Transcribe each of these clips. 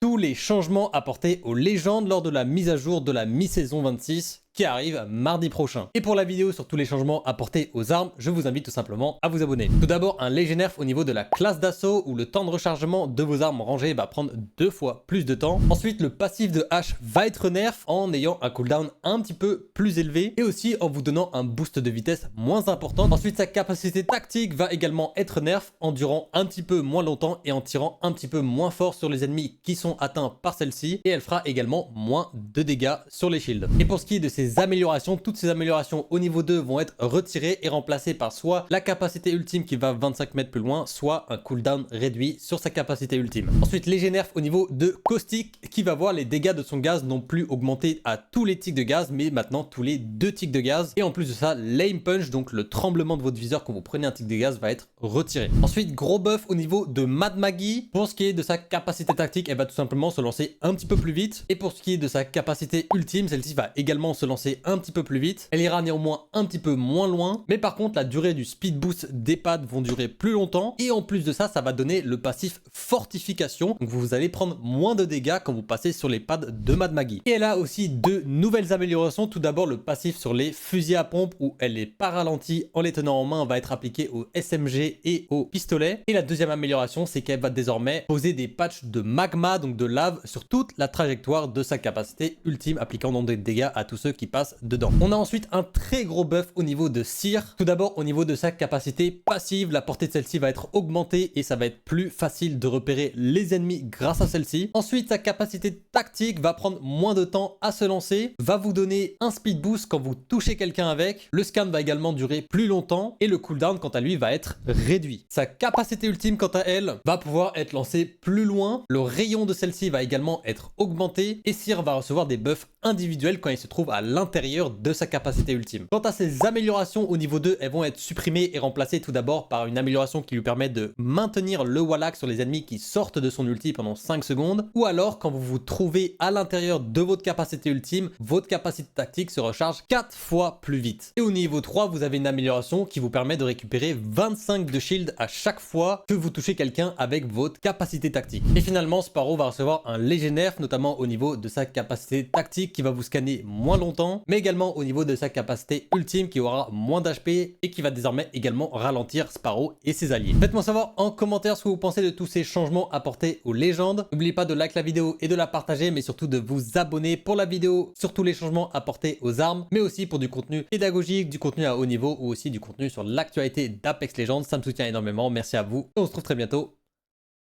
tous les changements apportés aux légendes lors de la mise à jour de la mi-saison 26 qui arrive mardi prochain. Et pour la vidéo sur tous les changements apportés aux armes, je vous invite tout simplement à vous abonner. Tout d'abord, un léger nerf au niveau de la classe d'assaut où le temps de rechargement de vos armes rangées va prendre 2 fois plus de temps. Ensuite, le passif de hache va être nerf en ayant un cooldown un petit peu plus élevé et aussi en vous donnant un boost de vitesse moins important. Ensuite, sa capacité tactique va également être nerf en durant un petit peu moins longtemps et en tirant un petit peu moins fort sur les ennemis qui sont atteints par celle-ci, et elle fera également moins de dégâts sur les shields. Et pour ce qui est de ces améliorations, toutes ces améliorations au niveau 2 vont être retirées et remplacées par soit la capacité ultime qui va 25 mètres plus loin, soit un cooldown réduit sur sa capacité ultime. Ensuite, léger nerf au niveau de Caustic qui va voir les dégâts de son gaz non plus augmenter à tous les ticks de gaz, mais maintenant tous les 2 ticks de gaz. Et en plus de ça, l'aim punch, donc le tremblement de votre viseur quand vous prenez un tick de gaz, va être retiré. Ensuite, gros buff au niveau de Mad Maggie. Pour ce qui est de sa capacité tactique, elle va tout simplement se lancer un petit peu plus vite. Et pour ce qui est de sa capacité ultime, celle-ci va également se lancer un petit peu plus vite. Elle ira néanmoins un petit peu moins loin. Mais par contre, la durée du speed boost des pads vont durer plus longtemps. Et en plus de ça, ça va donner le passif fortification. Donc vous allez prendre moins de dégâts quand vous passez sur les pads de Mad Maggie. Et elle a aussi 2 nouvelles améliorations. Tout d'abord, le passif sur les fusils à pompe où elle est pas ralentie en les tenant en main va être appliqué au SMG et au pistolet. Et la deuxième amélioration, c'est qu'elle va désormais poser des patchs de magma, donc de lave, sur toute la trajectoire de sa capacité ultime, appliquant donc des dégâts à tous ceux qui passent dedans. On a ensuite un très gros buff au niveau de Seer. Tout d'abord, au niveau de sa capacité passive, la portée de celle-ci va être augmentée et ça va être plus facile de repérer les ennemis grâce à celle-ci. Ensuite, sa capacité tactique va prendre moins de temps à se lancer, va vous donner un speed boost quand vous touchez quelqu'un avec. Le scan va également durer plus longtemps et le cooldown, quant à lui, va être réduit. Sa capacité ultime, quant à elle, va pouvoir être lancée plus loin. Le rayon de celle-ci va également être augmenté et Seer va recevoir des buffs individuels quand il se trouve à l'intérieur de sa capacité ultime. Quant à ses améliorations au niveau 2, elles vont être supprimées et remplacées tout d'abord par une amélioration qui lui permet de maintenir le Wallach sur les ennemis qui sortent de son ulti pendant 5 secondes, ou alors quand vous vous trouvez à l'intérieur de votre capacité ultime, votre capacité tactique se recharge 4 fois plus vite. Et au niveau 3, vous avez une amélioration qui vous permet de récupérer 25 de shield à chaque fois que vous touchez quelqu'un avec votre capacité tactique. Et finalement, Sparrow va recevoir un léger nerf, notamment au niveau de sa capacité tactique qui va vous scanner moins longtemps, mais également au niveau de sa capacité ultime qui aura moins d'HP et qui va désormais également ralentir Sparrow et ses alliés. Faites-moi savoir en commentaire ce que vous pensez de tous ces changements apportés aux légendes. N'oubliez pas de liker la vidéo et de la partager, mais surtout de vous abonner pour la vidéo sur tous les changements apportés aux armes, mais aussi pour du contenu pédagogique, du contenu à haut niveau ou aussi du contenu sur l'actualité d'Apex Legends. Ça me soutient énormément. Merci à vous et on se retrouve très bientôt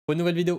pour une nouvelle vidéo.